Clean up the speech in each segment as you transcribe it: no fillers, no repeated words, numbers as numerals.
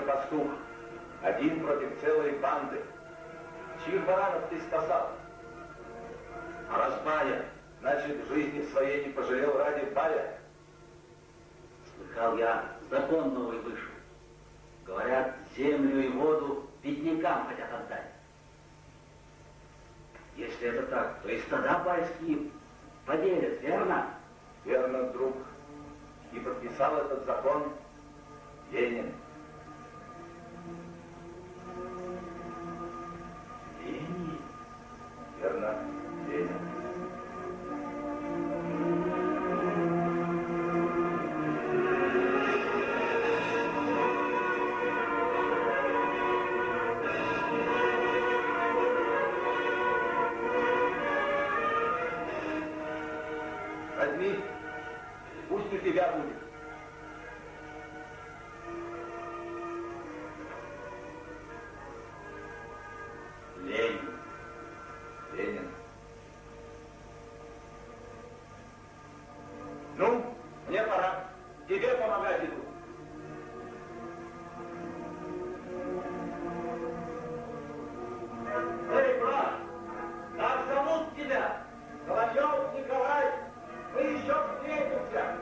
Пастух, один против целой банды. Чьих баранов ты спасал? А раз Бая, значит, жизни своей не пожалел ради Бая? Слыхал я, закон новый вышел. Говорят, землю и воду беднякам хотят отдать. Если это так, то и стада байские поделят, верно? Верно, друг. И подписал этот закон Ленин. Ленин? Верно, Ленин. Возьми, пусть у тебя будет. Ленин. Ленин. Ну, мне пора. Тебе помогать иду. Эй, брат, как зовут тебя? Соловьев Николай. Мы еще встретимся.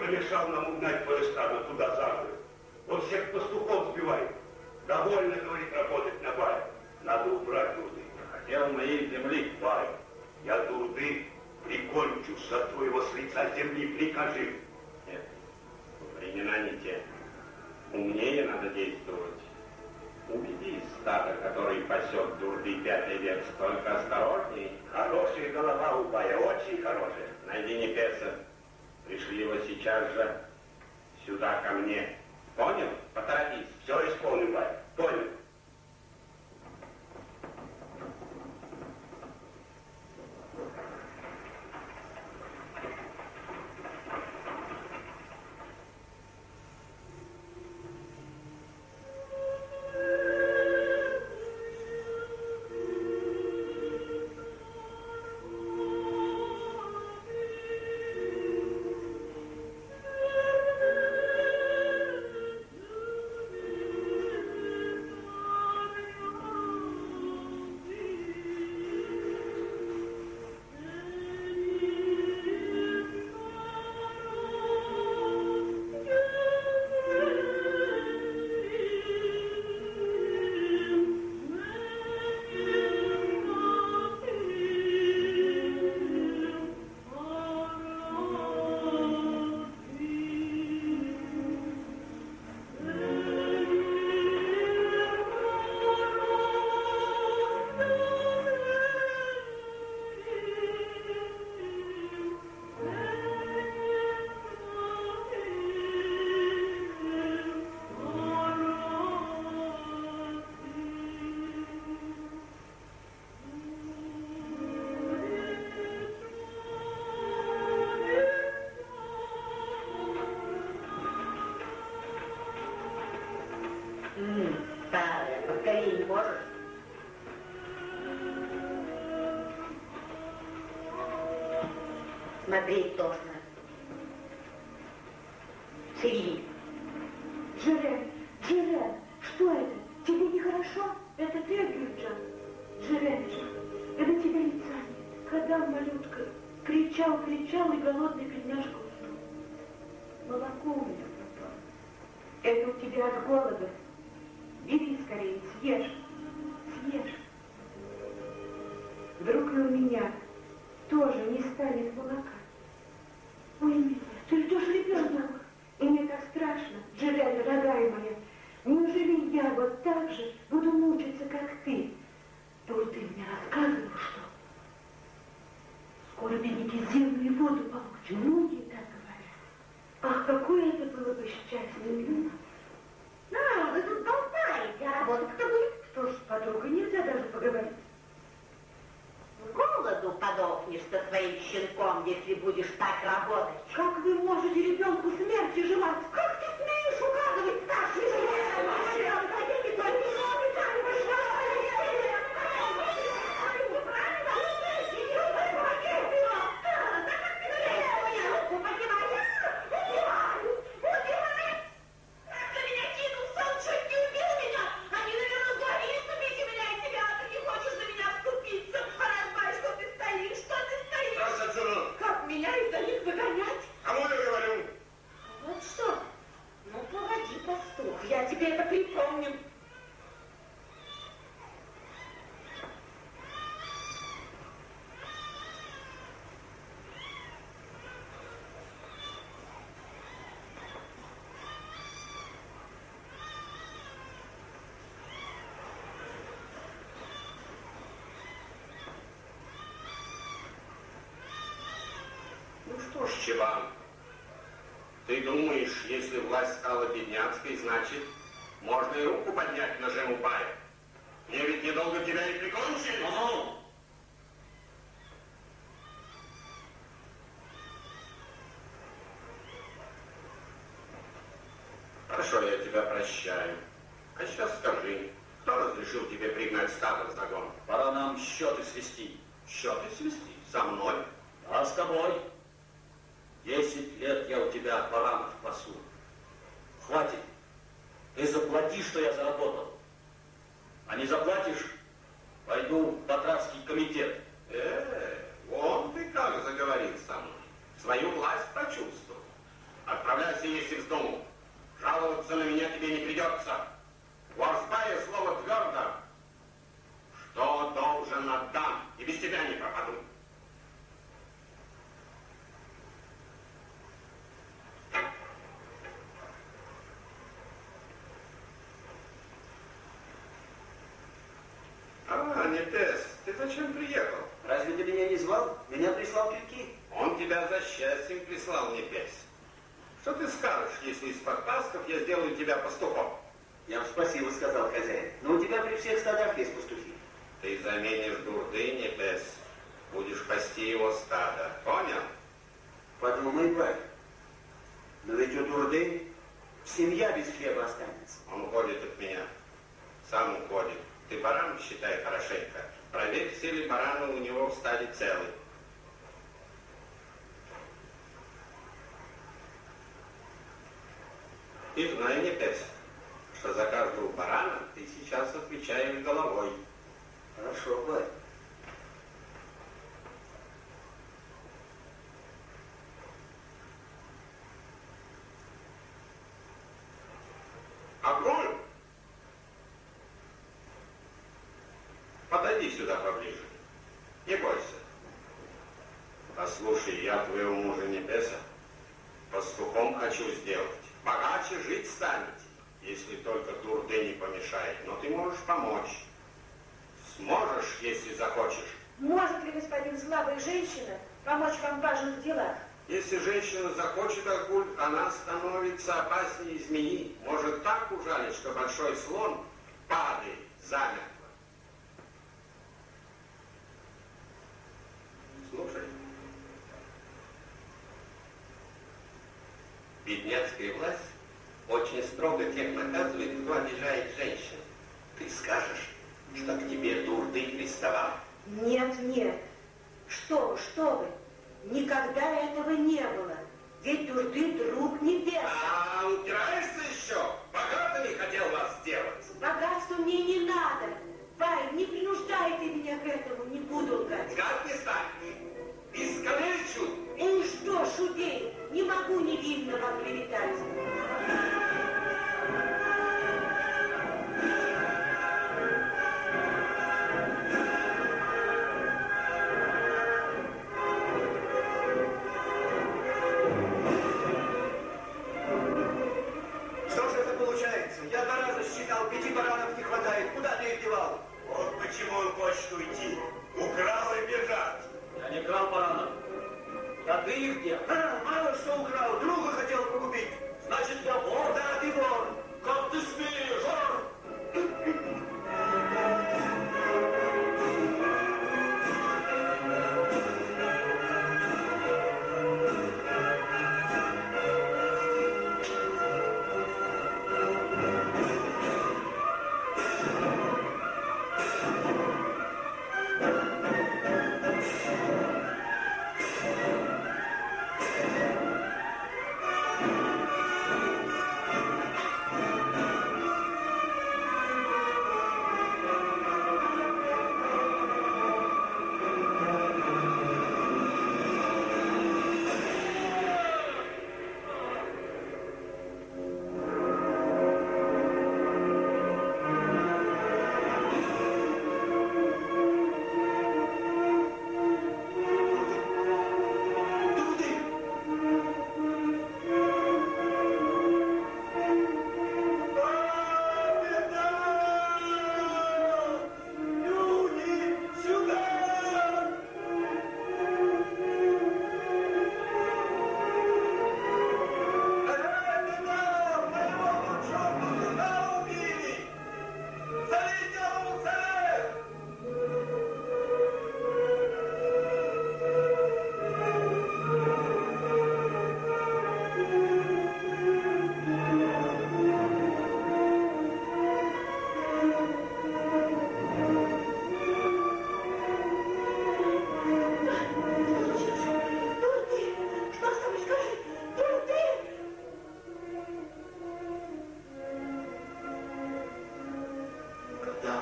Помешал нам угнать твое стадо туда за город. Он всех пастухов сбивает. Довольно, говорит, работать на Бае. Надо убрать Дурды. Хотел моей земли. Бай, я Дурды прикончу, со твоего с лица земли прикажи. Нет, времена не те. Умнее надо действовать. Уведи стадо, который пасет Дурды 5 век, только осторожней. Хорошая голова у Бая, очень хорошая. Найди Непеса. Пришли его сейчас же сюда ко мне. Понял? Поторопись. Все исполним, Бай. Понял. Старая, поскорее не можешь? Смотреть тошно. Шевели. Жирен, Жирен, что это? Тебе нехорошо? Это ты, Гюджан? Жиренчик, это тебя лица нет. Когда малютка кричал, и голодный бедняжка уснул. Молоко у меня пропало. Это у тебя от голода. Бери скорее, съешь. Съешь. Вдруг и у меня тоже не станет молока. Ой, милая, ты тоже ребенок. И мне так страшно, Джерен, дорогая моя. Неужели я вот так же буду мучиться, как ты? Тут ты мне рассказывал, что скоро бедняки землю и воду получат. Многие так говорят. Ах, какое это было бы счастье, Люна. Вы тут болтаете, а работа кто будет? Что ж, с подругой нельзя даже поговорить. С голоду подохнешь со своим щенком, если будешь так работать. Как вы можете ребенку смерти желать? Как ты смеешь указывать старшей жене? Я тебе это припомню. Ну что ж, Чебан, ты думаешь, если власть стала бедняцкой, значит, можно и руку поднять на жену Бая? Мне ведь недолго тебя и прикончили. Хорошо, я тебя прощаю. А сейчас скажи, кто разрешил тебе пригнать стадо в загон? Пора нам счеты свести. Счеты свести? Со мной? А с тобой? 10 лет я у тебя баранов пасу. Хватит. Ты заплати, что я заработал. А не заплатишь, пойду в Батравский комитет. Вон ты как заговорил со мной. Свою власть почувствовал. Отправляйся, если вздумал. Жаловаться на меня тебе не придется. Ворская слово твердо. Что должен отдам, и без тебя не пропаду. Нетес, ты зачем приехал? Разве ты меня не звал? Меня прислал Кирки. Он тебя за счастьем прислал, Нетес. Что ты скажешь, если из подпасков я сделаю тебя пастухом? Я вам спасибо сказал, хозяин. Но у тебя при всех стадах есть пастухи. Ты заменишь Дурды, Нетес. Будешь пасти его стадо. Понял? Подумай, брат. Но ведь у Дурды семья без хлеба останется. Он уходит от меня. Сам уходит. Ты баран считай хорошенько. Проверь, все ли бараны у него в стаде целы. И знай, Нетес, что за каждого барана ты сейчас отвечаешь головой. Хорошо, брат. Огонь! Подойди сюда поближе. Не бойся. Послушай, я твоего мужа Небеса пастухом хочу сделать. Богаче жить станете, если только Дурды не помешает. Но ты можешь помочь. Сможешь, если захочешь. Может ли господин слабая женщина помочь вам в важных делах? Если женщина захочет, Агуль, она становится опаснее змеи. Может так ужалить, что большой слон падает замертво. Слушай. Бедняцкая власть очень очень строго тех наказывает, кто обижает женщин. Ты скажешь, что к тебе Дурды приставал? Нет, нет. Что вы? Никогда этого не было. Ведь Дурды друг небес. А упираешься еще? Богатыми хотел вас сделать. Богатству мне не надо. Вай, не принуждайте меня к этому, не буду лгать. Как не станешь? Искалечу. Ну что ж, убей, не могу невинного оклеветать. Что же это получается? Я 2 раза считал, 5 баранов не хватает. Куда ты их девал? Вот почему он хочет уйти. Украл и бежать. Я не крал баранов. Да ты их где? Мало что украл, друга хотел погубить. Значит, я вор? Да, ты вор. Как ты смеешь? Вор!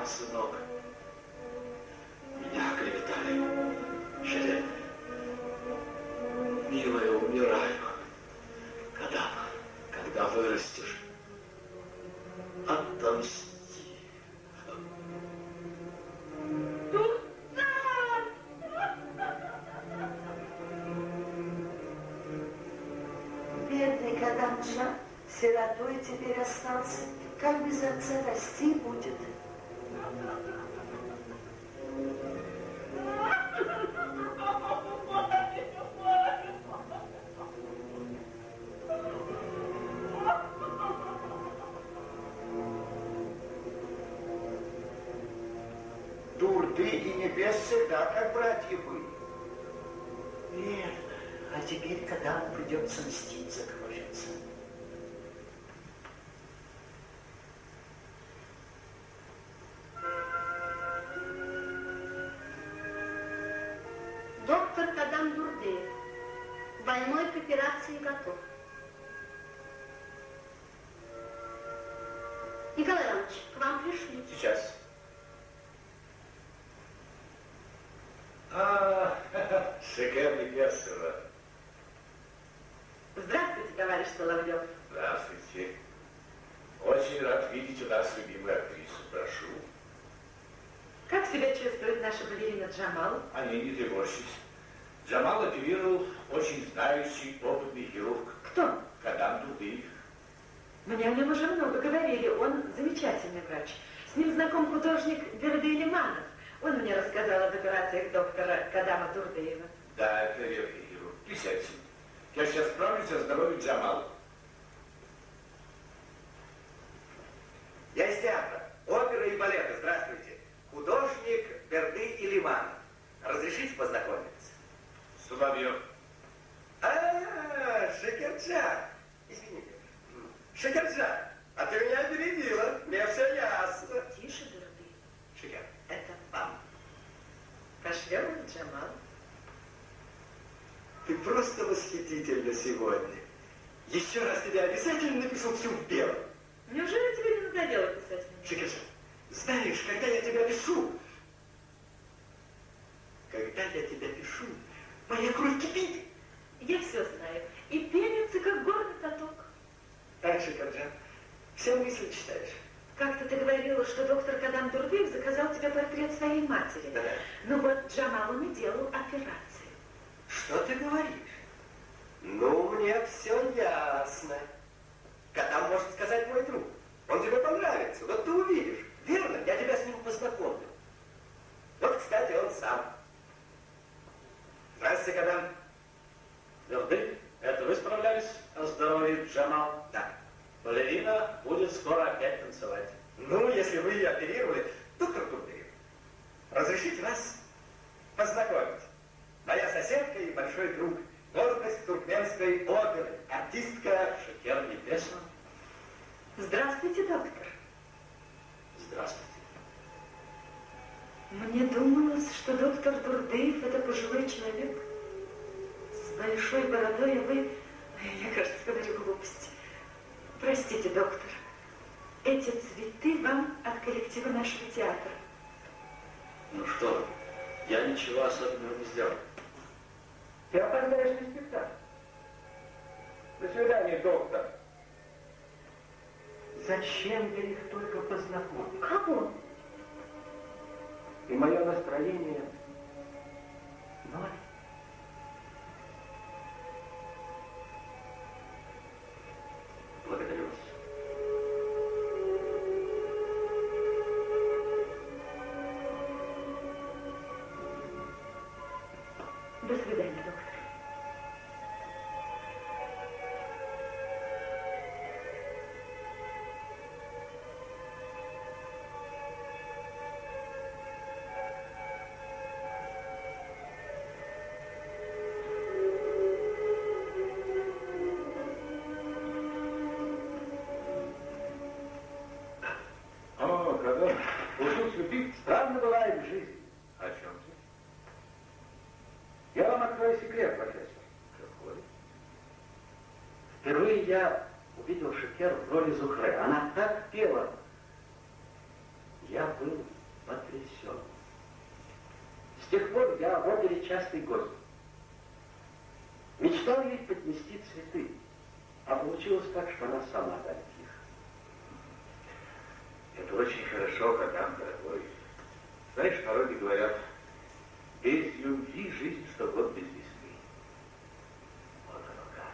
Сынок, меня оклеветали. Железно. Милая, умираю. Когда вырастешь, отомсти. Бедный Кадамджа, сиротой теперь остался. Как без отца расти будет? Дурды и небес всегда как братья были. Верно. А теперь, когда нам придется мстить за кровожица. Доктор Кадам Дурдеев. Больной к операции готов. Николай Иванович, к вам пришли. Сейчас. Шикарный персонаж. Здравствуйте, товарищ Соловьев. Здравствуйте. Очень рад видеть у нас любимую актрису. Прошу. Как себя чувствует наша балерина Джамал? О ней не тревожьтесь. Джамал оперировал очень знающий, опытный хирург. Кто? Кадам Дурдыев. Мне о нем уже много говорили. Он замечательный врач. С ним знаком художник Берды Лиманов. Он мне рассказал об операциях доктора Кадама Дурдыева. Да, это верный хирург. Присядьте. Я сейчас справлюсь о здоровье Джамала. Я из театра, оперы и балета. Здравствуйте. Художник Берды и Лиманов. Разрешите познакомиться? Соловьев. Шакирджан. Извините. Шакирджан. восхитительно сегодня. Еще раз тебе обязательно напишу всю в белом. Неужели тебе не надоело писать мне? Шикерша, знаешь, когда я тебя пишу, моя кровь кипит. Я все знаю. И пенится, как горный поток. Так, Шикерджан, все мысли читаешь. Как-то ты говорила, что доктор Кадам Дурдыев заказал тебе портрет своей матери. Да. Ну вот Джамалу не делал операции. Что ты говоришь? Ну, мне все ясно. Кадам, может сказать, мой друг. Он тебе понравится, вот ты увидишь. Верно? Я тебя с ним познакомлю. Вот, кстати, он сам. Здравствуйте, Кадам. Дурдый, это вы справлялись о здоровье Джамал? Да. Балерина будет скоро опять танцевать. Ну, если вы ее оперировали, доктор Дурдыев, разрешите вас познакомить. Моя соседка и большой друг, гордость туркменской оперы, артистка Шекер Небесна. Здравствуйте, доктор. Здравствуйте. Мне думалось, что доктор Дурдыев это пожилой человек с большой бородой, а вы, я, кажется, говорю глупости. Простите, доктор, эти цветы вам от коллектива нашего театра. Ну что вы, я ничего особенного не сделал. Ты опоздаешь на спектакль. До свидания, доктор. Зачем я их только познакомил? Кого? И мое настроение ноль. Благодарю вас. До свидания, доктор. О, когда услуг святых странно бывает в жизни. О чем же? Я вам открою секрет, профессор. Какой? Впервые я увидел Шекер в роли Зухры. Она так пела. Я был потрясен. С тех пор я в опере частый гость. Мечтал ей поднести цветы. А получилось так, что она сама дает их. Это очень хорошо, Кадам, дорогой. Знаешь, в народе говорят, без любви жизнь, что год без весны. Вот оно как.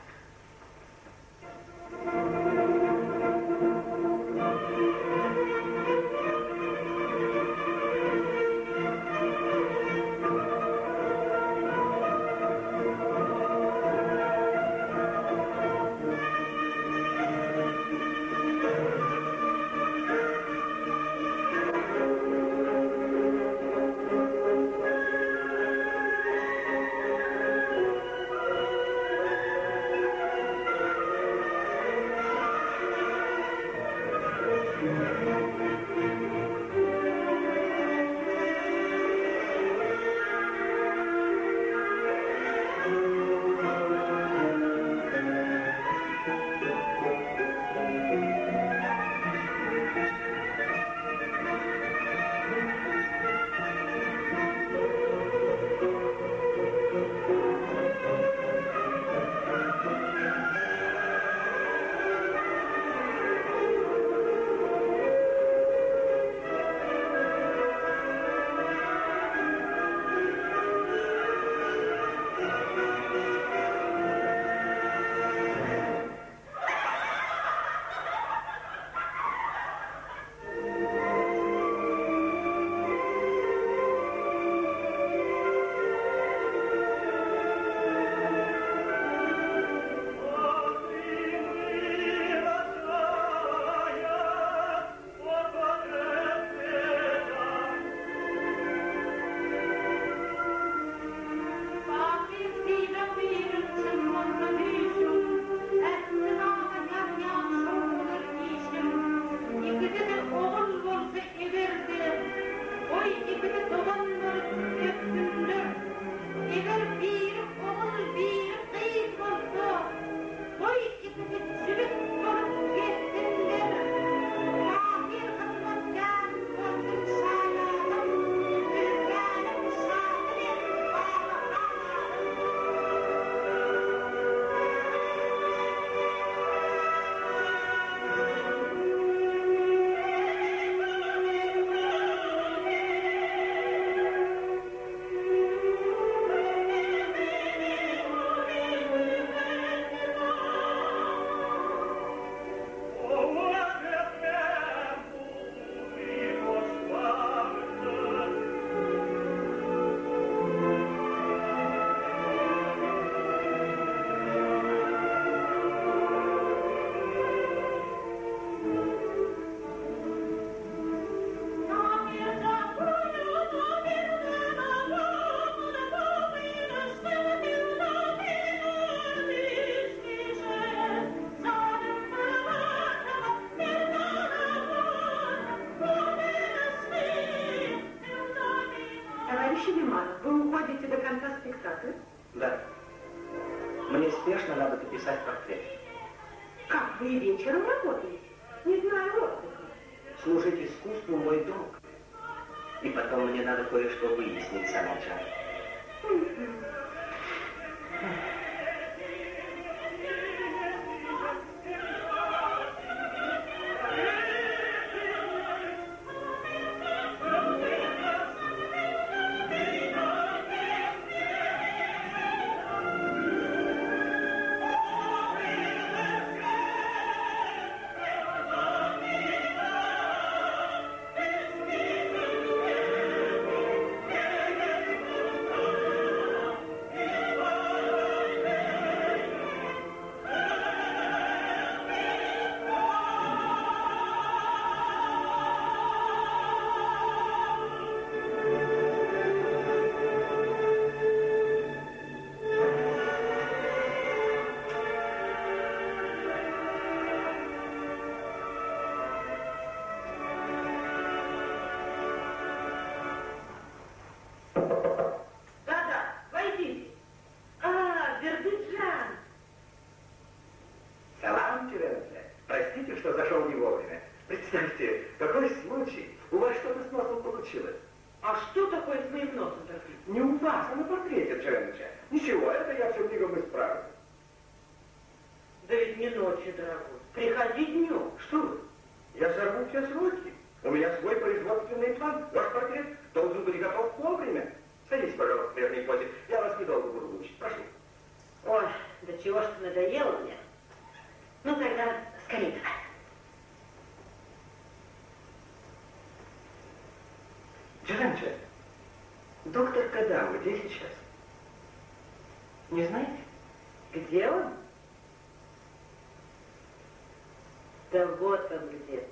вы уходите до конца спектакля? Да. Мне спешно надо дописать портрет. Как, вы и вечером работаете? Не знаю отдыха. Служить искусству мой долг. И потом мне надо кое-что выяснить, Санаджа. Доктор Кадам где сейчас? Не знаете? Где он? Да вот он где.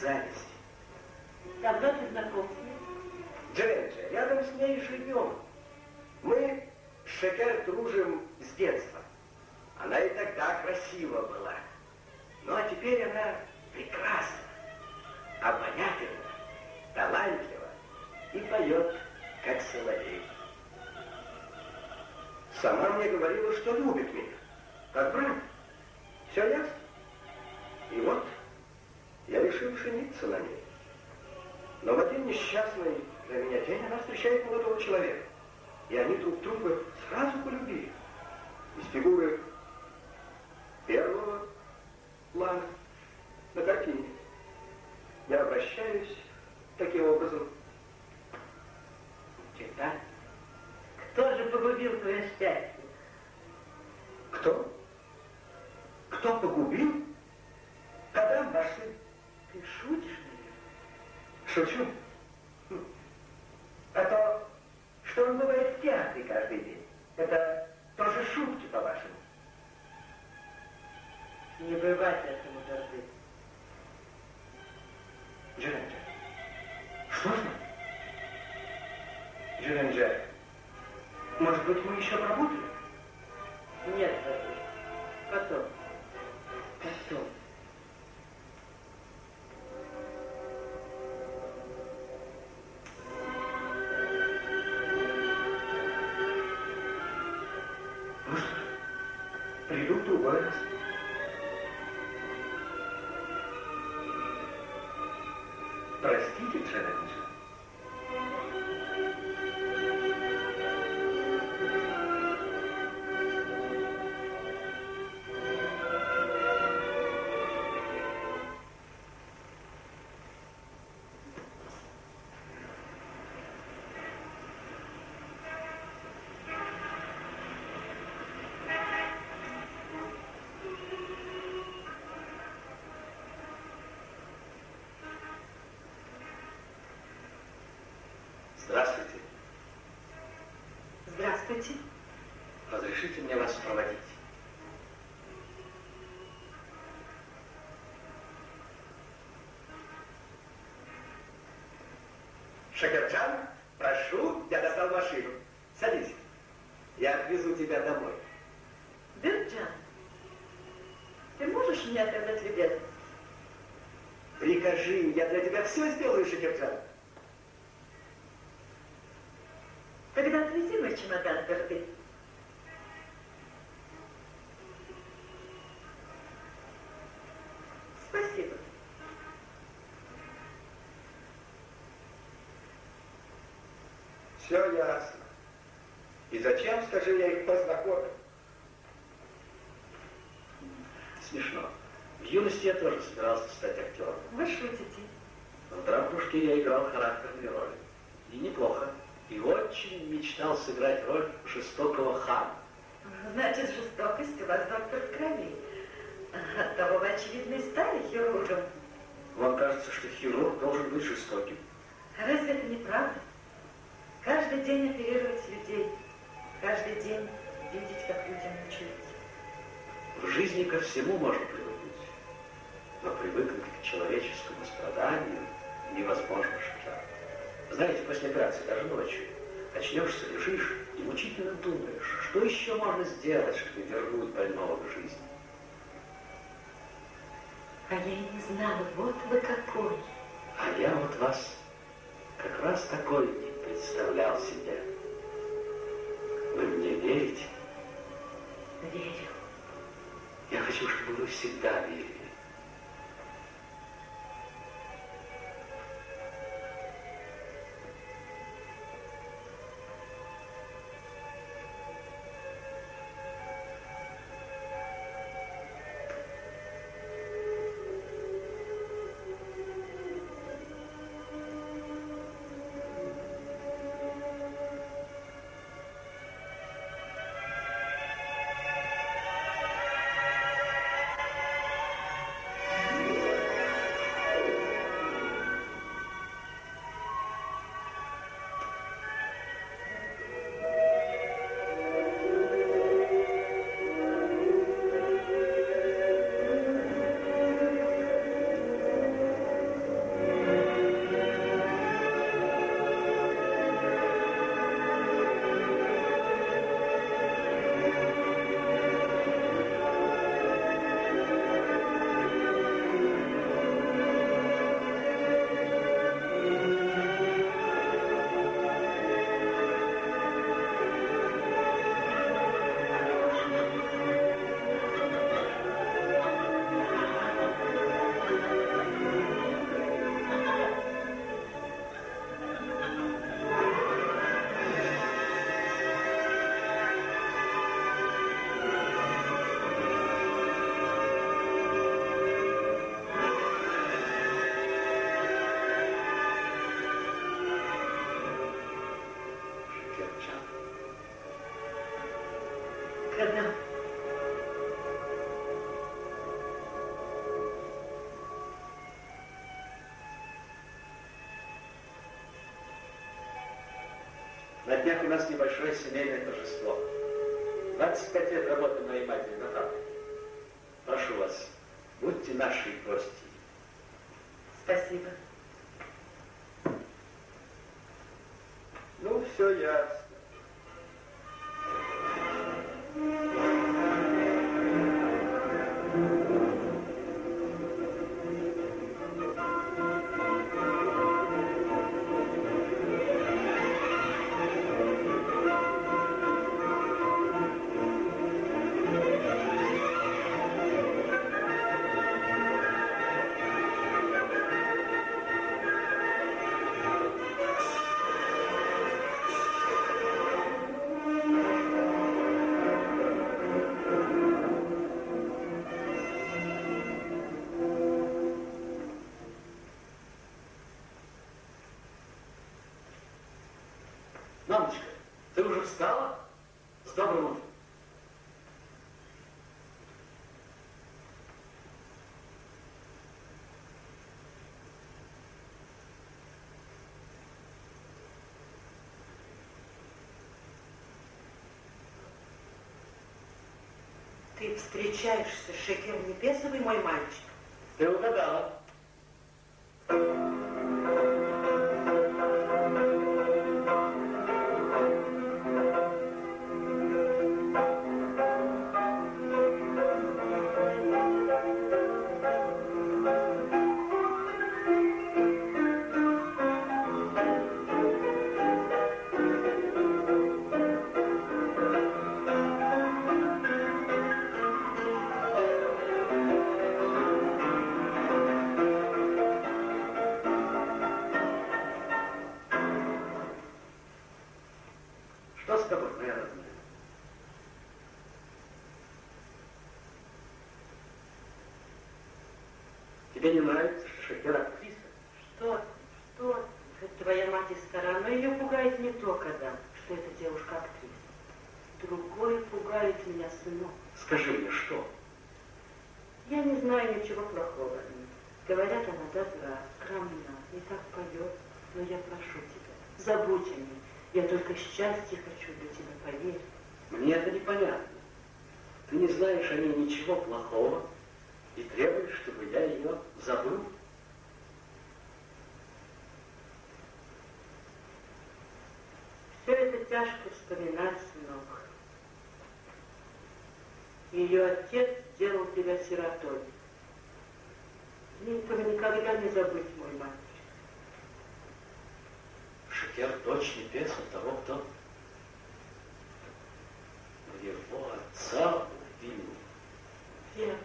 Зависть. Давно ты знаком с ней? Джеренджи, рядом с ней живем. Мы с Шекер дружим с детства. Она и тогда красива была. Ну а теперь она прекрасна, обаятельна, талантлива и поет, как соловей. Сама мне говорила, что любит меня, как брат. Все ясно? И вот я решил жениться на ней. Но в один несчастный для меня день она встречает молодого человека. И они друг друга сразу полюбили. Из фигуры первого плана на картине. Я обращаюсь таким образом. Читать. Кто же погубил твое счастье? Кто? Кто погубил? Кадам, ваш сын. Ты шутишь, наверное? Шучу. А то, что он бывает в театре каждый день, это тоже шутки, по-вашему. Не бывать этому, Дорды. Джеренджи, что с ним? Джеренджи, может быть, мы еще поработаем? Нет, Дорды. Потом. Потом. Приду в другой раз. Простите, Джеренджи. Здравствуйте. Разрешите мне вас проводить? Шакирджан, прошу, я достал машину. Садись. Я отвезу тебя домой. Бирджан, ты можешь мне оказать любезность? Прикажи, я для тебя все сделаю, Шакирджан. Тогда отвези мой чемодан, Дурды. Спасибо. Все ясно. И зачем, скажи, я их познакомил? Смешно. В юности я тоже собирался стать актером. Вы шутите. В «Дракушке» я играл характерные роли. И неплохо. И очень мечтал сыграть роль жестокого хана. Значит, жестокость у вас, доктор, в крови. Оттого вы, очевидно, и стали хирургом. Вам кажется, что хирург должен быть жестоким? Разве это не правда? Каждый день оперировать людей. Каждый день видеть, как люди мучаются. В жизни ко всему можно привыкнуть. Но привыкнуть к человеческому страданию невозможно, Шакир. Знаете, после операции, даже ночью, очнешься, лежишь и мучительно думаешь, что еще можно сделать, чтобы вернуть больного к жизни. А я и не знала, вот вы какой. А я вот вас как раз такой не представлял себе. Вы мне верите? Верю. Я хочу, чтобы вы всегда верили. Когда? На днях у нас небольшое семейное торжество. 25 лет работы моей матери на фабрике. Прошу вас, будьте нашей гостьей. Спасибо. Ну, все ясно. Мамочка, ты уже встала? С добрым утром. Ты встречаешься с Шекер Непесовой, мой мальчик? Ты угадала. Что с тобой, моя родная? Тебе не нравится, что Шекер актриса? Что ты? Хоть твоя мать и стара, но ее пугает не то, что эта девушка актриса. Другой пугает меня, сынок. Скажи мне, что? Я не знаю ничего плохого. Говорят, она добра, скромна, не так поет. Но я прошу тебя, забудь о ней. Я только счастья хочу для тебя, поверь. Мне это непонятно. Ты не знаешь о ней ничего плохого и требуешь, чтобы я ее забыл? Все это тяжко вспоминать, сынок. Ее отец сделал тебя сиротой. Мне этого никогда не забыть, мой мальчик. Шекер дочь Непеса, того, кто моего отца убил. Верно.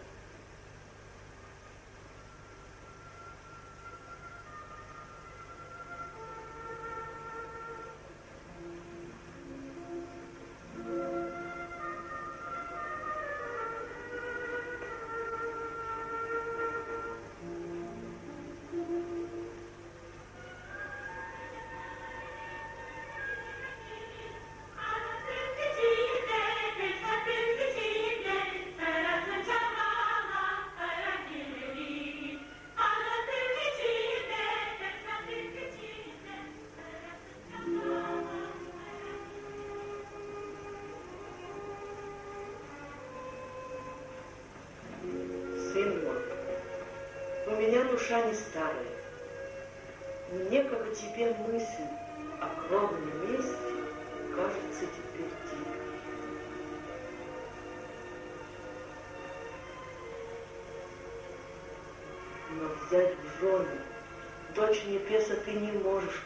Душа не старая. Некогда тебе мысль о кровной мести кажется теперь дикой. Но взять в жены дочь Непеса ты не можешь,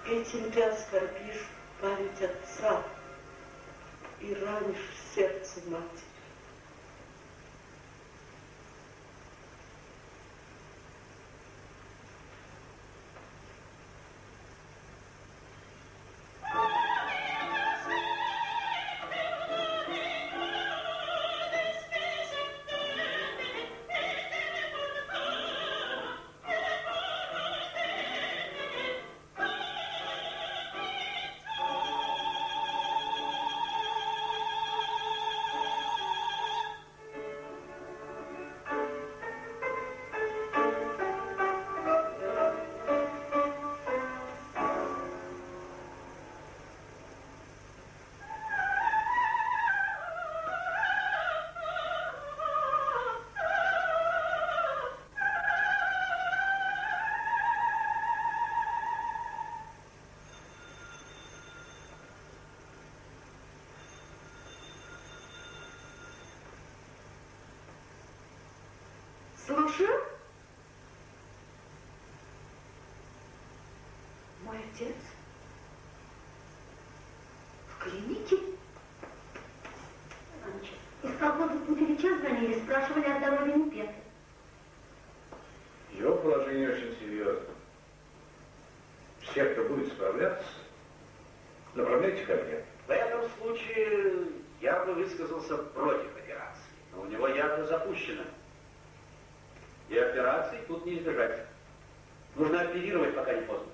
Кадан. Этим ты оскорбишь память отца и ранишь сердце матери. Слушаю. Мой отец? В клинике? Из колхоза Путевича звонили, спрашивали о здоровье Непесы. Его положение очень серьезно. Все, кто будет справляться, направляйте ко мне. В этом случае я бы высказался против операции. Но у него явно запущено. И операции тут не избежать. Нужно оперировать, пока не поздно.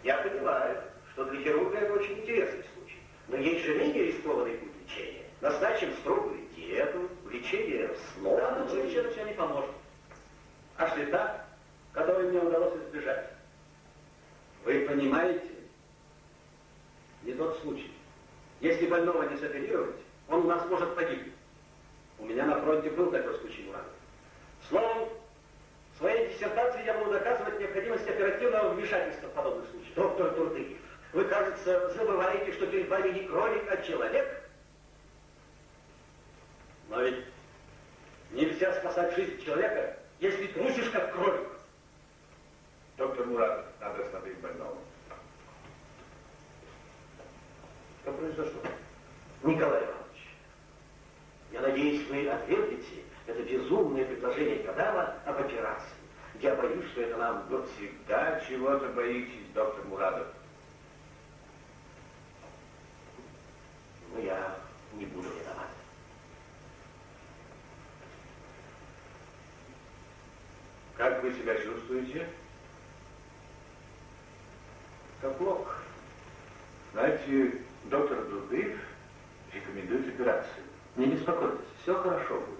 Я понимаю, что для хирурга это очень интересный случай. Но есть же менее рискованный путь лечения. Назначим строгую диету, лечение снова. Да, но совершенно все не поможет. А шлета, которой мне удалось избежать. Вы понимаете, не тот случай. Если больного не соперировать, он у нас может погибнуть. У меня на фронте был такой случай, Мурадов. Словом, в своей диссертации я буду доказывать необходимость оперативного вмешательства в подобных случаях. Доктор Турдыев, вы, кажется, забываете, что перед вами не кролик, а человек. Но ведь нельзя спасать жизнь человека, если трусишь, как кролик. Доктор Мурадов, надо смотреть больного. Что произошло? Николай Иванович, я надеюсь, вы отвергнете это безумное предложение Кадама об операции. Я боюсь, что это нам... Вы всегда чего-то боитесь, доктор Мурадов. Но я не буду виноват. Как вы себя чувствуете? Как мог. Знаете, доктор Турдыев рекомендует операцию. Не беспокойтесь, все хорошо будет.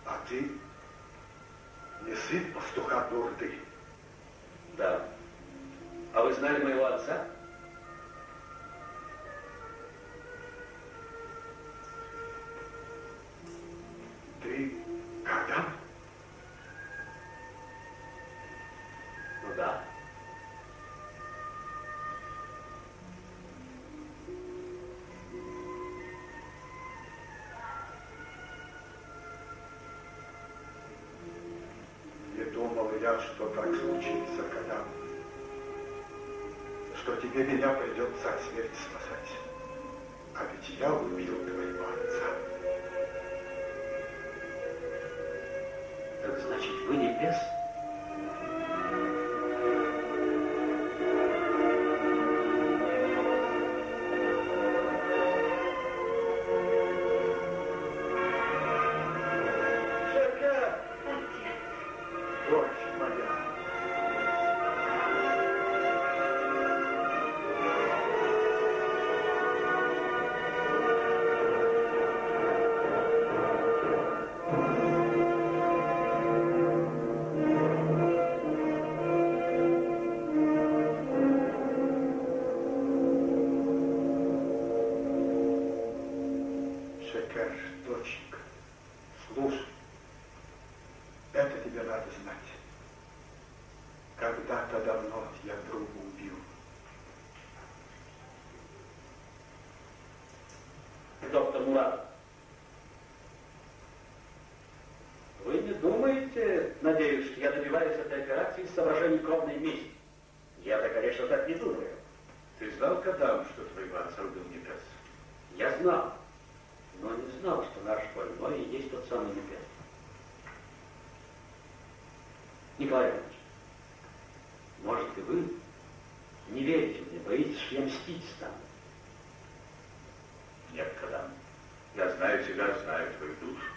А ты не сын пастуха Дурды? Да. А вы знали моего отца? Ты Кадам? Ну да. Не думал я, что так случится, Кадам. Что тебе меня придется от смерти спасать. А ведь я убил твоего отца. Так значит, вы не бес? Шакар! Дочь моя! Шакар, доченька, слушай. Это тебе надо знать. Когда-то давно я друга убил. Доктор Мурадов, вы не думаете, надеюсь, что я добиваюсь этой операции из соображений кровной мести? Я-то, конечно, так не думаю. Ты знал, Кадам, что твоего отца убил Небес? Я знал, но не знал, что наш больной и есть тот самый Небес. Николай Иванович, может, и вы не верите мне, боитесь, что я мстить стану? Нет, Кадам. Я знаю тебя, знаю твою душу.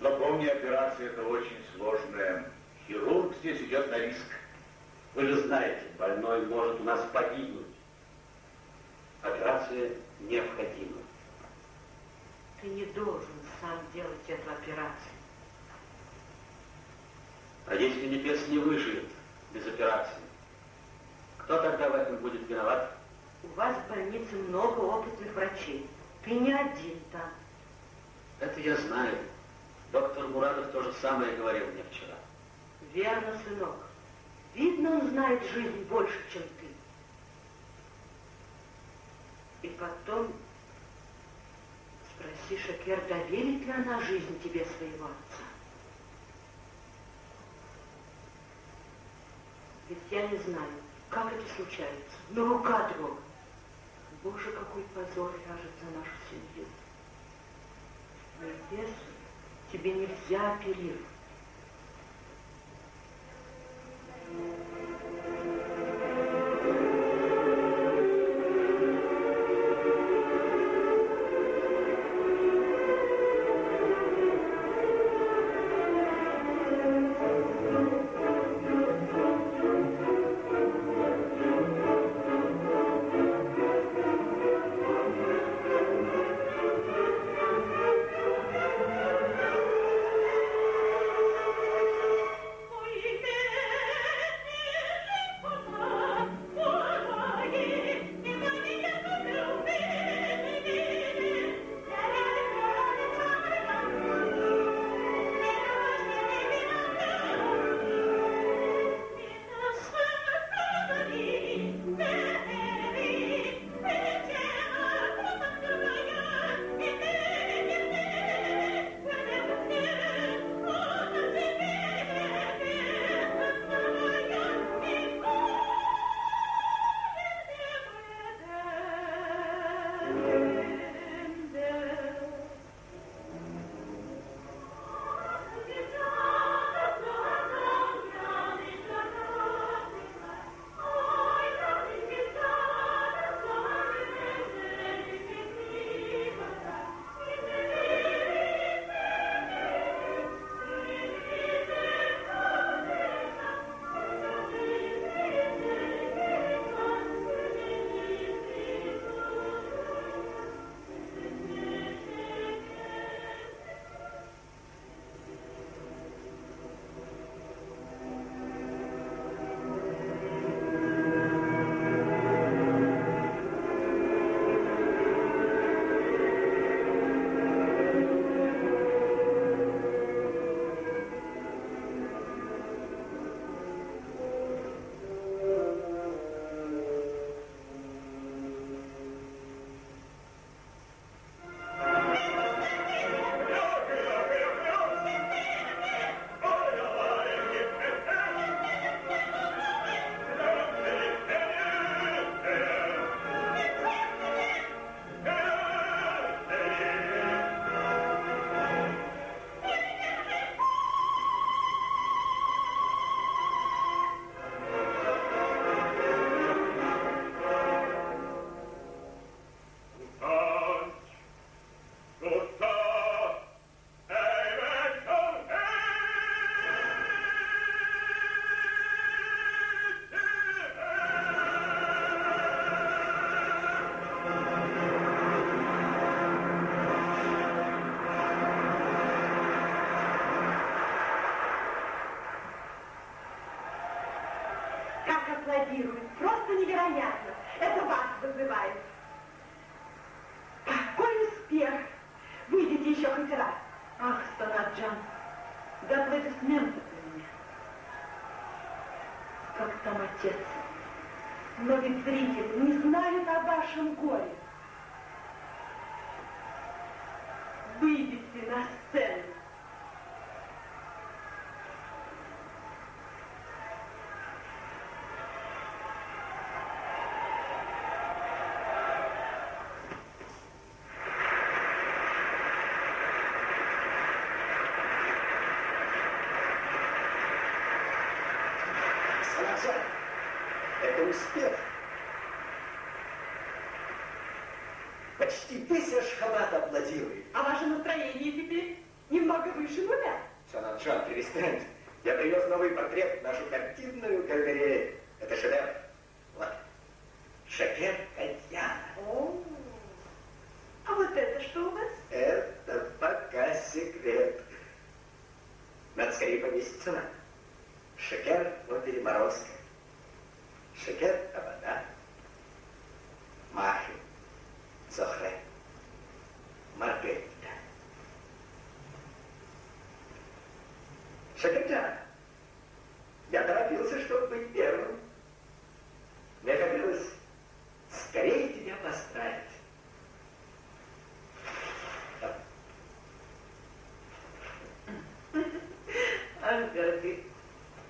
Но помни, операция это очень сложная. Хирург здесь идет на риск. Вы же знаете, больной может у нас погибнуть. Операция необходима. Ты не должен сам делать эту операцию. А если Небес не выживет без операции, кто тогда в этом будет виноват? У вас в больнице много опытных врачей. Ты не один там. Это я знаю. Доктор Мурадов то же самое говорил мне вчера. Верно, сынок. Видно, он знает жизнь больше, чем ты. И потом спроси, Шакер, доверит ли она жизнь тебе своего отца? Ведь я не знаю, как это случается, но рука дрогнет. Боже, какой позор ляжет за нашу семью. Небесу, тебе нельзя оперировать. аплодируют. Просто невероятно. Это вас вызывает. Какой успех! Выйдите еще хоть раз. Ах, Санаджан, да аплодисменты для меня. Как там отец? Но ведь зрители не знают о вашем горе. Выйдите на сцену. Санаджан, это успех. Почти весь Ашхабад аплодирует. А ваше настроение теперь немного выше нуля. Санаджан, перестань. Я привез новый портрет в нашу картинную галерею. Это шедевр. Вот. Шакер Катьяна. О, а вот это что у вас? Это пока секрет. Надо скорее повесить цена. Шакер в опере Морозко. Шакер Абада. Махи. Зохре. Маргарита. Шакерджан, я торопился, чтобы быть первым. Мне хотелось скорее тебя поздравить. Ах, Горды,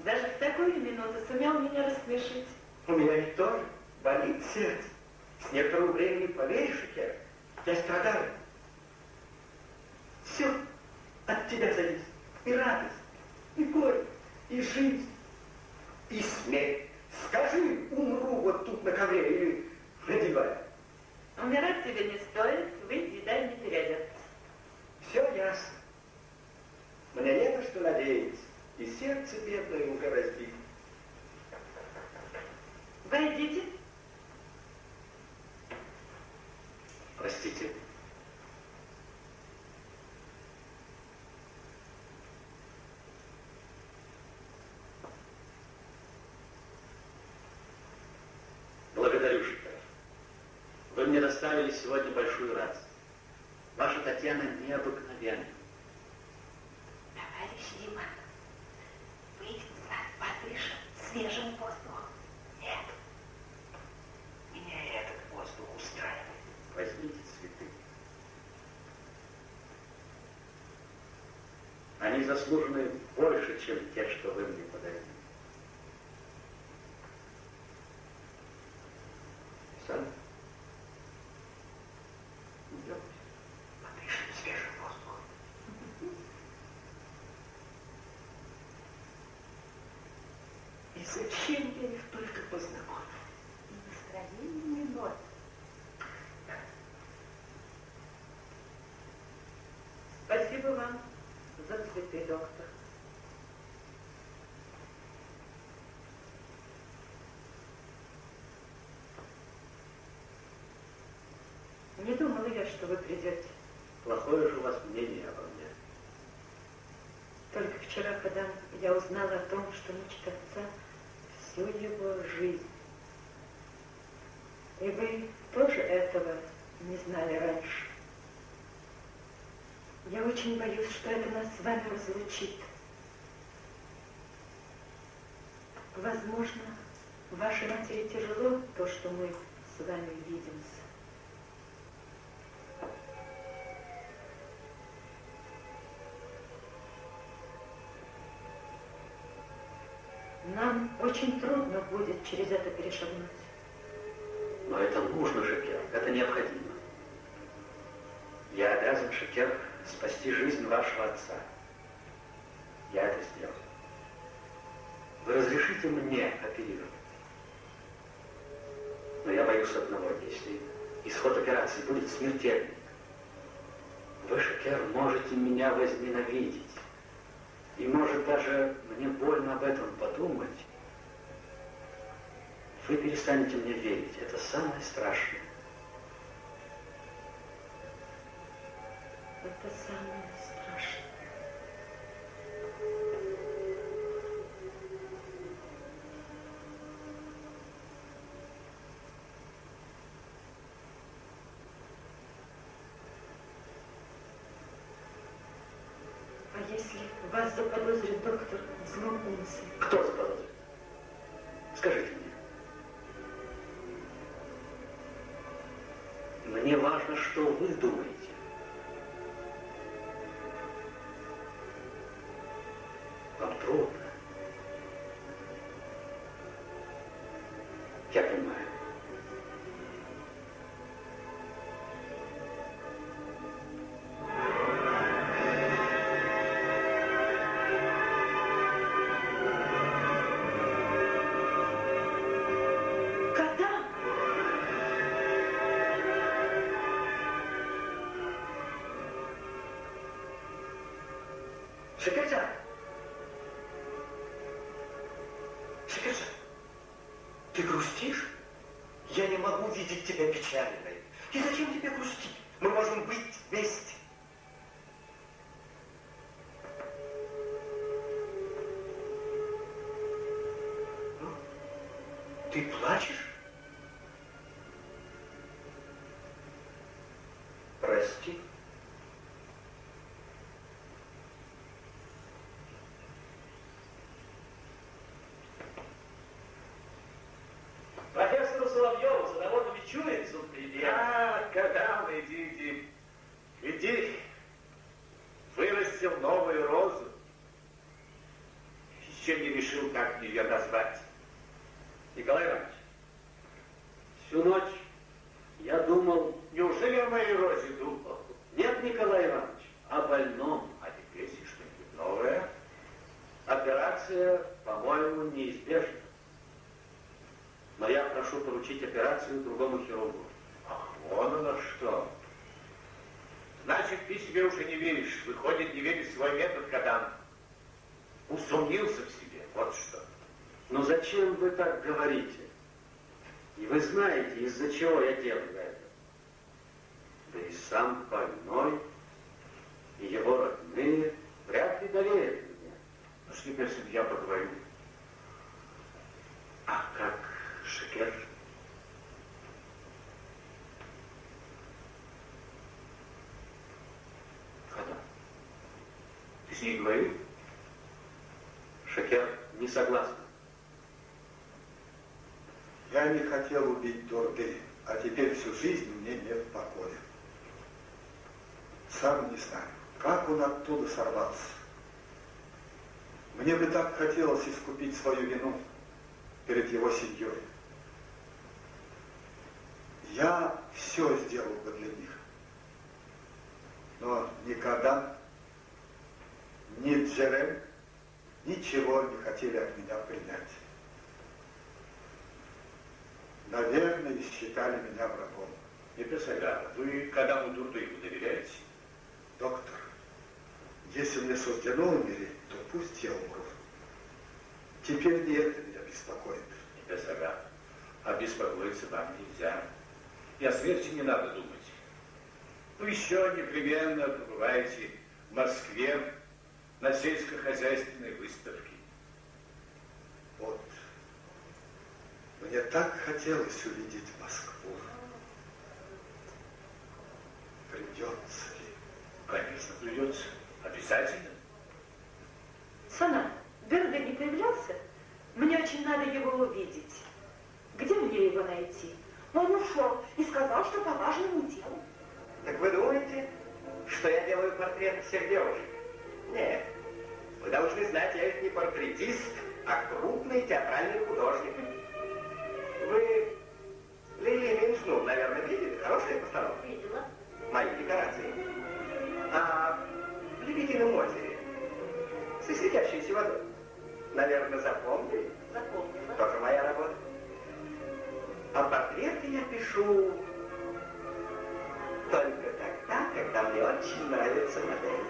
даже в такую минуту сумел меня рассмешить. У меня ведь тоже болит сердце. С некоторого времени, поверишь, Шакер, я страдаю. Все от тебя зависит. И радость, и горе, и жизнь, и смерть. Скажи, умру вот тут на ковре или на диване. Умирать тебе не стоит, выйди, дай мне переодеться. Все ясно. Мне не на что надеяться. И сердце бедное уже разбито. Войдите. Простите. Благодарю, Шакер. Вы мне доставили сегодня большую радость. Ваша Татьяна необыкновенна. Товарищ Диман, выйдет подышим свежим воздухом. Нет, меня и этот воздух устраивает. Возьмите цветы. Они заслужены больше, чем те, что вы мне подарили. Сам? Идем. Подышим свежим воздухом. И зачем я их только познакомил? Настроение ноль. Спасибо вам за цветы, доктор. Не думала я, что вы придете. Плохое же у вас мнение обо мне. Только вчера, когда я узнала о том, что мучит отца всю его жизнь. И вы тоже этого не знали раньше. Я очень боюсь, что это нас с вами разлучит. Возможно, вашей матери тяжело то, что мы с вами видимся. Нам очень трудно будет через это перешагнуть. Но это нужно, Шакер, это необходимо. Я обязан, Шакер, спасти жизнь вашего отца. Я это сделал. Вы разрешите мне оперировать? Но я боюсь одного, если исход операции будет смертельным. Вы, Шакер, можете меня возненавидеть. И, может, даже мне больно об этом подумать. Вы перестанете мне верить. Это самое страшное. Это самое страшное. если вас заподозрит доктор в злом умысле? Кто заподозрит? Скажите мне. Мне важно, что вы думаете. Вам трудно. Я понимаю. Шекерджан! Шекерджан, ты грустишь? Я не могу видеть тебя печальной. И зачем тебе грустить? Мы можем быть вместе. Ну, ты плачешь? Прости. Профессору Соловьеву за довольно чуется привет. Кадам, иди. Иди. Вырастил новую розу. Еще не решил, как ее назвать. Николай Иванович, всю ночь я думал... Неужели о моей розе думал? Нет, Николай Иванович, о больном. А теперь есть что-нибудь новое? Операция, по-моему, неизбежна. Но я прошу поручить операцию другому хирургу. Ах, вон оно что. Значит, ты себе уже не веришь. Выходит, не веришь в свой метод, Кадам. Усомнился в себе. Вот что. Но зачем вы так говорите? И вы знаете, из-за чего я делаю это. Да и сам больной, и его родные вряд ли доверят мне. Ну, что теперь с ним я поговорю? А как Шекер? Кадам, ты с ней говорил? Шекер не согласна. Я не хотел убить Дурды, а теперь всю жизнь мне нет покоя. Сам не знаю, как он оттуда сорвался. Мне бы так хотелось искупить свою вину перед его семьей. Я все сделал бы для них. Но никогда ни Джерем ничего не хотели от меня принять. Наверное, считали меня врагом. Непесагар, вы Кадаму Дурдыеву доверяете? Доктор, если мне суждено умереть, то пусть я умру. Теперь не это меня беспокоит. Непесагар, а беспокоиться вам нельзя. И о смерти не надо думать. Вы еще непременно побываете в Москве на сельскохозяйственной выставке. Вот. Мне так хотелось увидеть Москву. Придется ли? Конечно, придется. Обязательно. Сана, Берда не появлялся? Мне очень надо его увидеть. Где мне его найти? Он ушел и сказал, что по важному делу. Так вы думаете, что я делаю портрет всех девушек? Нет. Вы должны знать, я ведь не портретист, а крупный театральный художник. Вы Лили Минжну, наверное, видели? Хорошая постановка? Видела. Мои декорации. А в Лебедином озере со светящейся водой. Наверное, запомнили? Запомнила. Тоже моя работа. А портреты я пишу только тогда, когда мне очень нравится модель.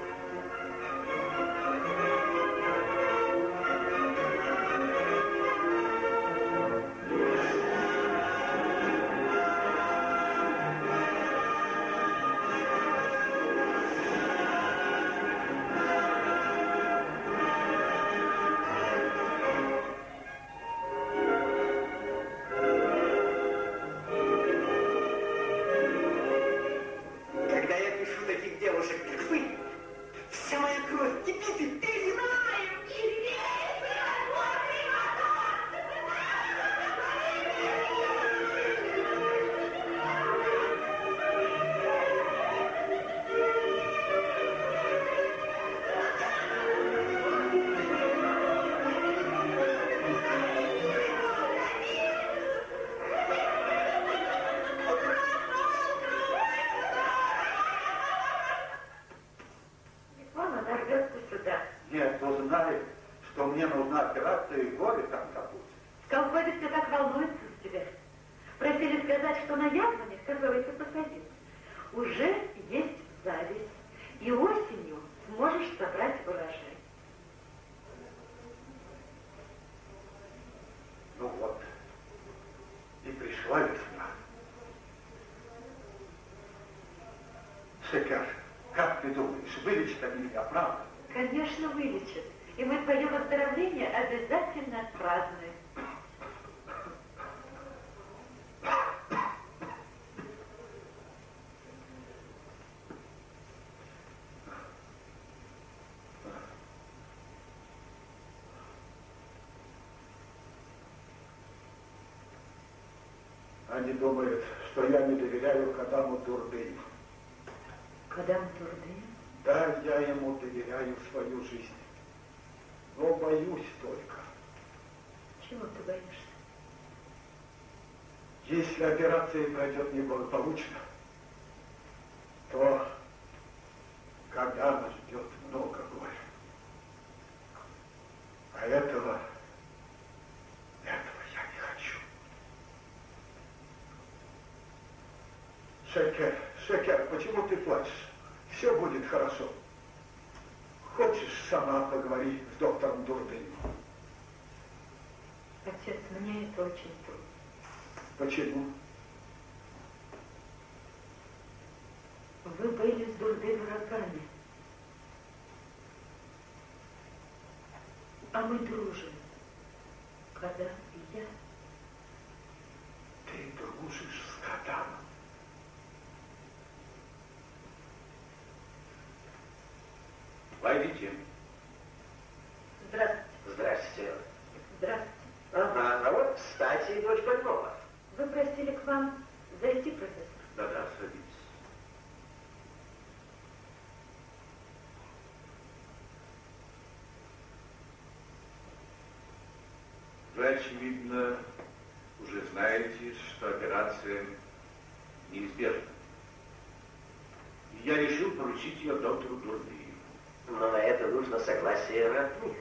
Когда я пишу таких девушек, как вы, вся моя кровь кипит что мне нужна операция и горе там капут. В колхозе все так волнуются за тебя. Просили сказать, что на яблонях, которые ты посадил, уже есть зависть. И осенью сможешь собрать урожай. Ну вот, и пришла весна. Шекер, как ты думаешь, вылечат они меня, правда? Конечно, вылечат. И мы твое выздоровление обязательно отпразднуем. Они думают, что я не доверяю Кадаму Дурдыю. Кадаму Дурдыю? Да, я ему доверяю свою жизнь. Но боюсь только. Чего ты боишься? Если операция пройдет неблагополучно, то Кадама ждет много горя. А этого я не хочу. Шекер, почему ты плачешь? Все будет хорошо. Хочешь, сама поговори с доктором Дурдыем? Отец, мне это очень трудно. Почему? Вы были с Дурдой врагами. А мы дружим. Кадам и я. Ты дружишь с Кадамом? Войдите. Здравствуйте. Здрасте. Здравствуйте. Ага, а вот, кстати, и дочь больного. Вы просили к вам зайти, профессор? Да-да, садитесь. Вы, очевидно, уже знаете, что операция неизбежна. Я решил поручить ее доктору Дурдыю. Но на это нужно согласие родных.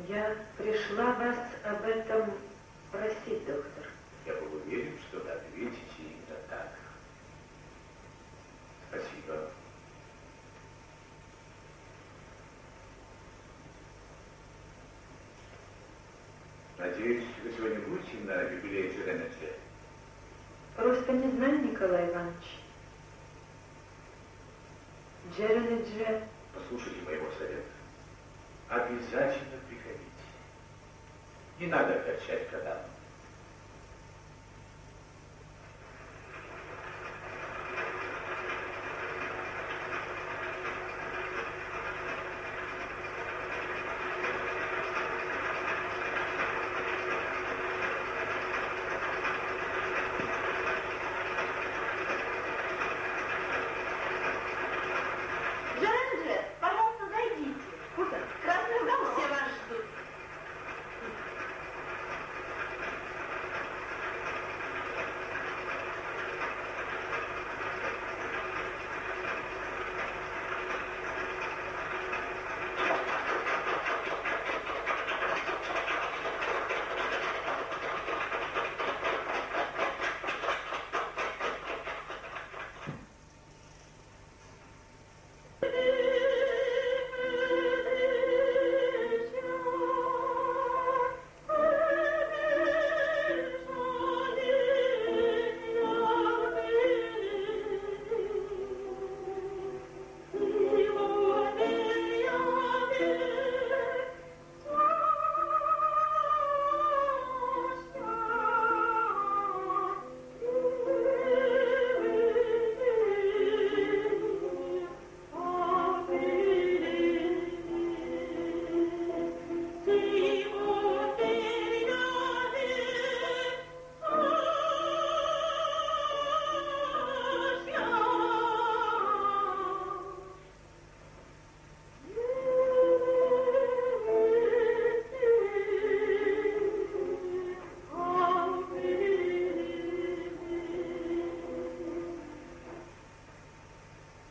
Я пришла вас об этом просить, доктор. Я был уверен, что вы ответите именно так. Спасибо. Надеюсь, вы сегодня будете на юбилее Джеренеджа? Просто не знаю, Николай Иванович. Джеренеджа... Послушайте моего совета. Обязательно приходите. Не надо огорчать Кадама.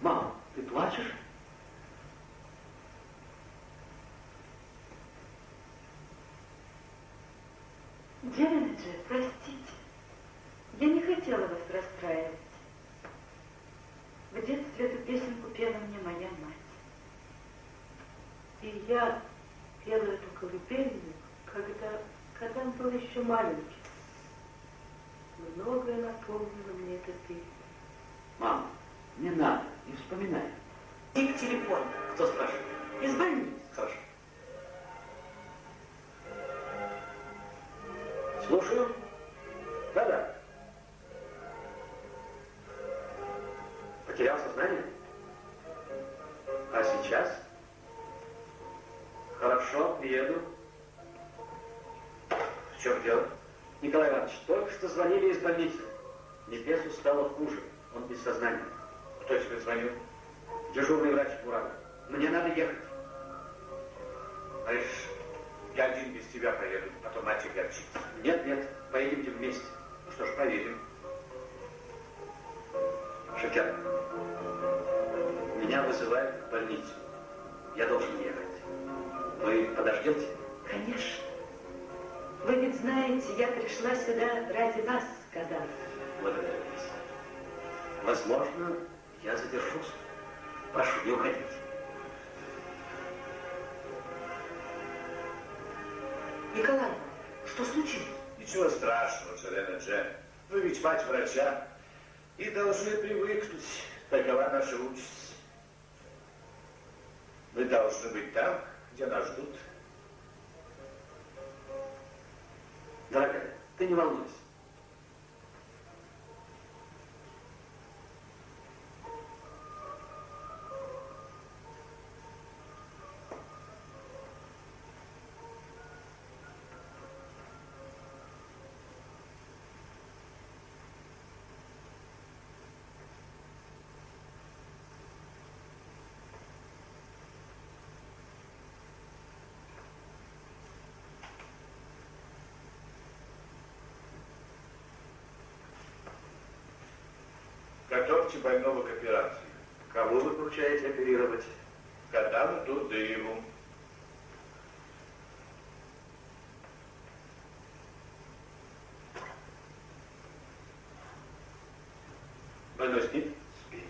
Мама, ты плачешь? Джеренджи, простите. Я не хотела вас расстраивать. В детстве эту песенку пела мне моя мать. И я пела эту колыбельную, когда он был еще маленький. Многое напомнило мне эта песня. Мама, не надо, не вспоминай. И к телефону. Кто спрашивает? Из больницы. Хорошо. Слушаю. Да-да. Потерял сознание? А сейчас? Хорошо, приеду. В чем дело? Николай Иванович, только что звонили из больницы. Небесу стало хуже. Он без сознания. Кто тебе звонил? Дежурный врач Мурат. Мне надо ехать. Знаешь, я один без тебя поеду, а то мать огорчится. Нет, нет, поедемте вместе. Ну что ж, поедем. Шокер, меня вызывают в больницу. Я должен ехать. Вы подождете? Конечно. Вы ведь знаете, я пришла сюда ради вас, Кадар. Благодарю вас. Возможно, я задержусь. Прошу, не уходите. Николай, что случилось? Ничего страшного, Джерена Джен. Вы ведь мать врача и должны привыкнуть. Такова наша участь. Мы должны быть там, где нас ждут. Дорогая, ты не волнуйся. Готовьте больного к операции. Кого вы поручаете оперировать? Кадаву Дурдыеву. Больной спит? Спит.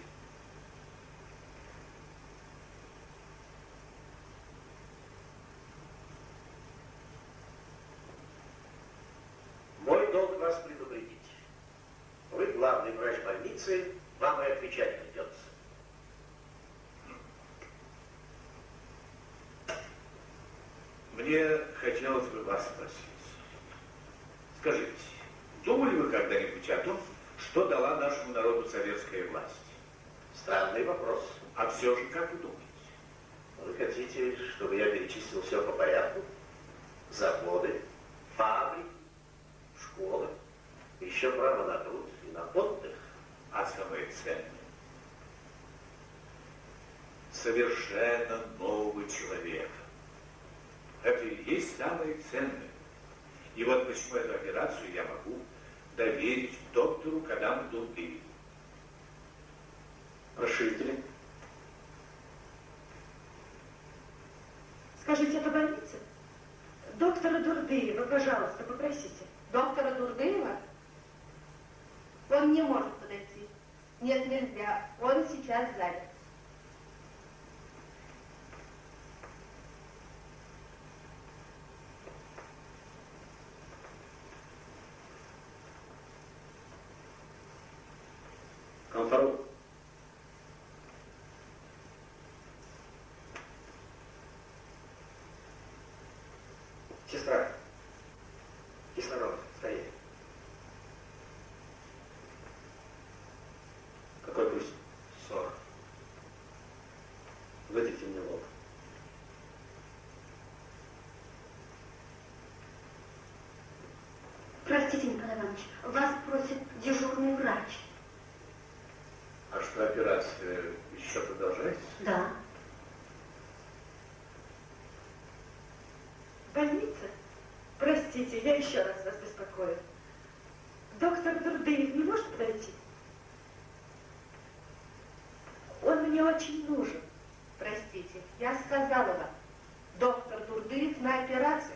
Мой долг вас предупредить. Вы главный врач больницы, вам и отвечать придется. Мне хотелось бы вас спросить. Скажите, думали вы когда-нибудь о том, что дала нашему народу советская власть? Странный вопрос. А все же, как вы думаете? Вы хотите, чтобы я перечислил все по порядку? Заводы, фабрики, школы, еще право на труд и на отдых. А самое ценное? Совершенно новый человек. Это и есть самое ценное. И вот почему эту операцию я могу доверить доктору Кадаму Дурдыеву. Расширители. Скажите, это больница? Доктора Дурдыева, пожалуйста, попросите. Доктора Дурдыева? Он не может подойти. Нет, нельзя. Он сейчас занят. Конфору. Сестра, кислород, скорее. Какой пульс? 40. Выдайте мне лоб. Простите, Николай Иванович, вас просит дежурный врач. А что, операция еще продолжается? Да. Больница? Простите, я еще раз вас беспокою. Доктор Дурдыев не может подойти? Он мне мне очень нужен. Простите, я сказала вам, доктор Дурдыев на операции.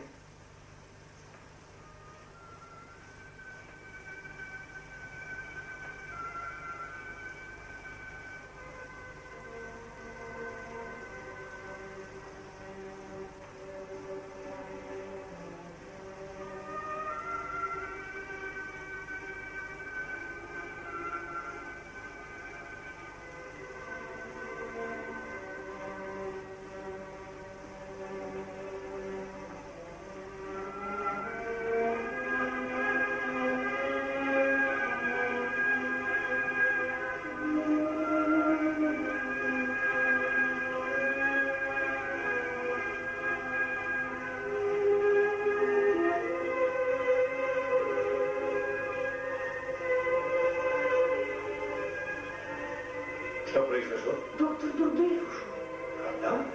Что произошло? Доктор Дурдыев ушел. Когда?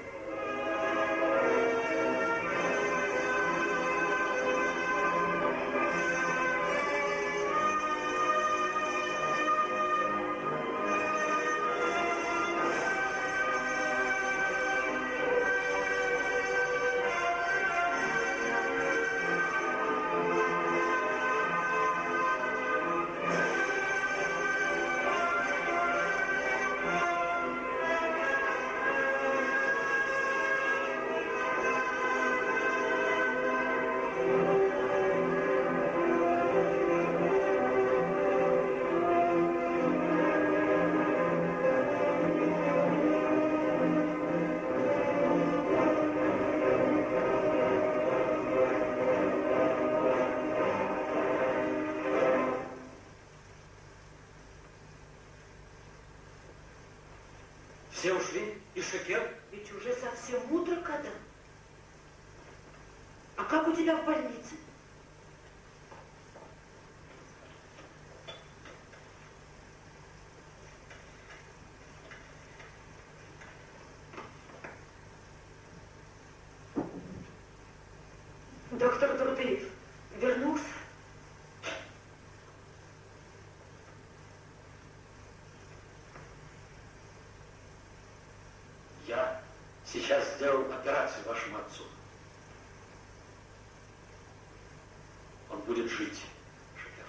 Все ушли? И Шекер? Ведь уже совсем утро, когда? А как у тебя в больнице? Доктор Дурдыев вернулся? Я сейчас сделал операцию вашему отцу. Он будет жить, Шекер.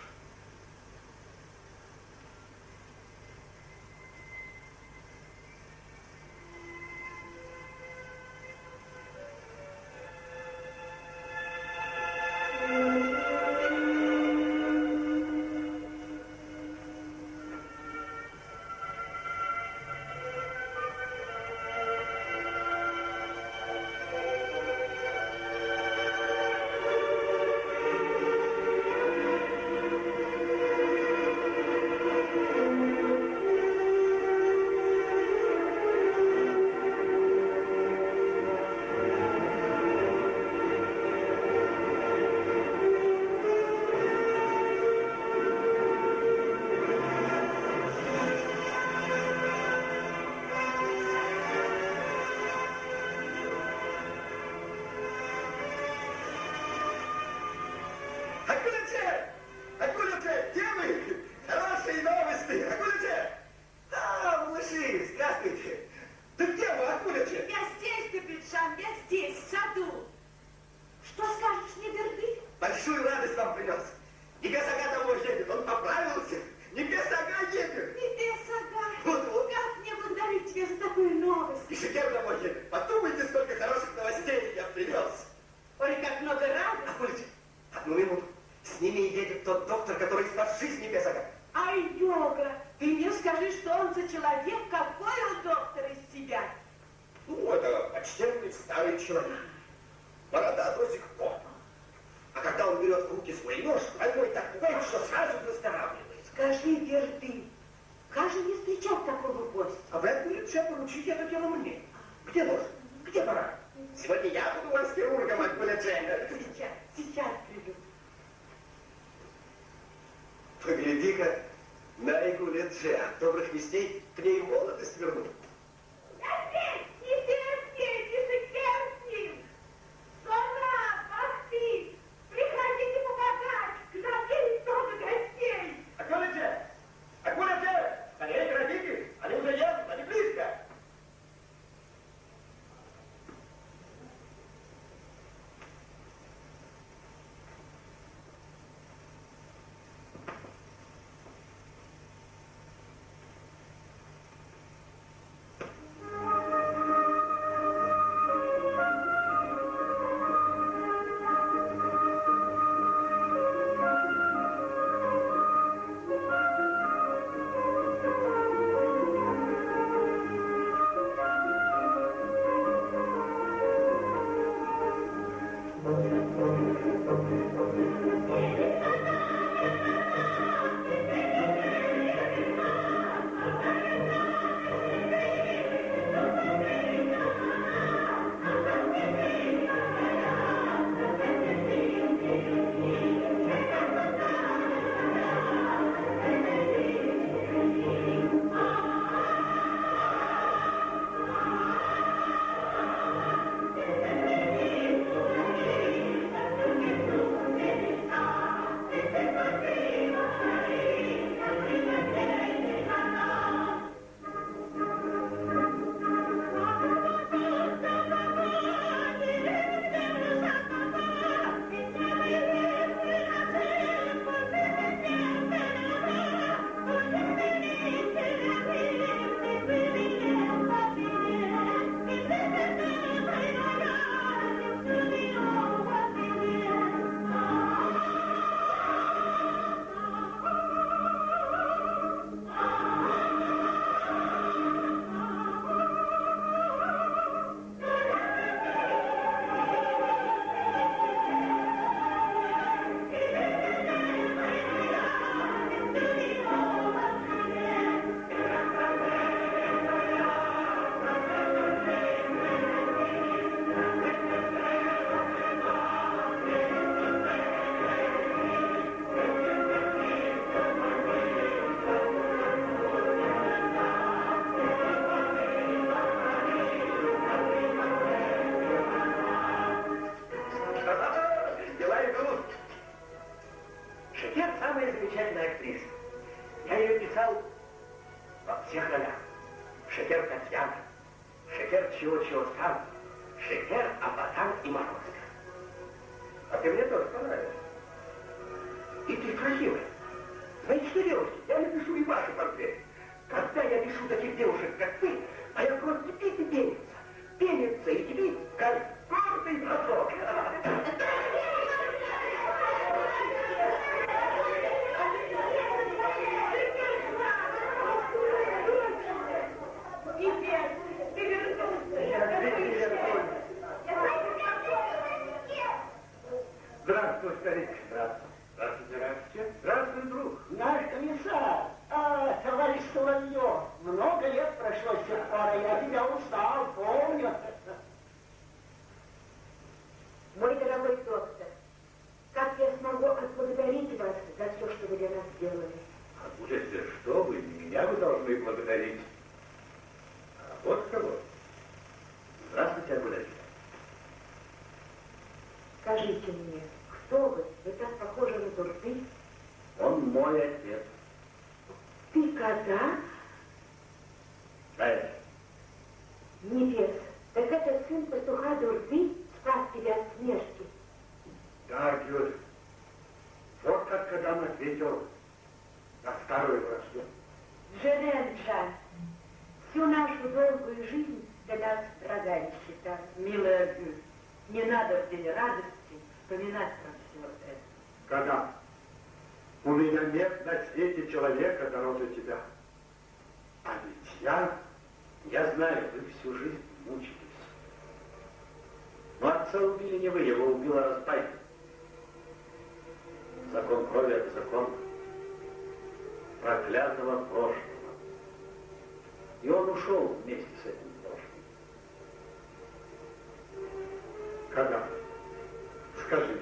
Погляди-ка на Игулядже, от добрых вестей к ней молодость вернул. Шекер Татьяна, Шекер чего-чего сам, Шекер Абатан и Морозко. А ты мне тоже понравилась. И ты красивая. Знаете что, девушки, я напишу и ваши портреты. Когда я пишу таких девушек, как ты, а я просто пить и пенится. Пенится и тебе, как гордый бросок. Здравствуй, старик. Здравствуй. Здравствуйте, здравствуйте. Здравствуй, друг. Наш комиссар, товарищ Соловьев, много лет прошло с тех пор, а я тебя устал, помню. Мой дорогой доктор, как я смогу отблагодарить вас за все, что вы для нас сделали? А будете что вы, не меня вы должны благодарить. А вот кого. Здравствуйте, Агуляки. Скажите мне, кто вы? Вы так похожи на Дурды. Он мой отец. Ты когда? А это? Небес. Так это сын пастуха Дурды спас тебя от смерти. Да, Гюль. Вот как Кадам ответил на старую вражду. Жерен Джан, всю нашу долгую жизнь для нас дорогая счета. Милая Гюль, не надо в день радости вспоминать про все это. Кадам, у меня нет на свете человека дороже тебя. А ведь Я знаю, вы всю жизнь мучились. Но отца убили не вы, его убила Разбайка. Закон крови — это закон проклятого прошлого. И он ушел вместе с этим прошлым. Кадам, скажи,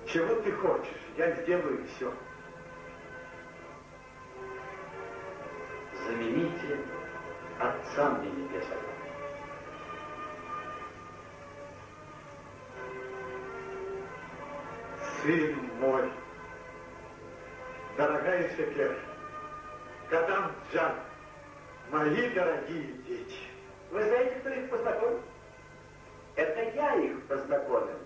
чего ты хочешь? Я сделаю все. Замените Отца мне небесного. Сын мой, дорогая Шекер, Кадам Джан, мои дорогие дети. Вы знаете, кто их познакомил? Это я их познакомил.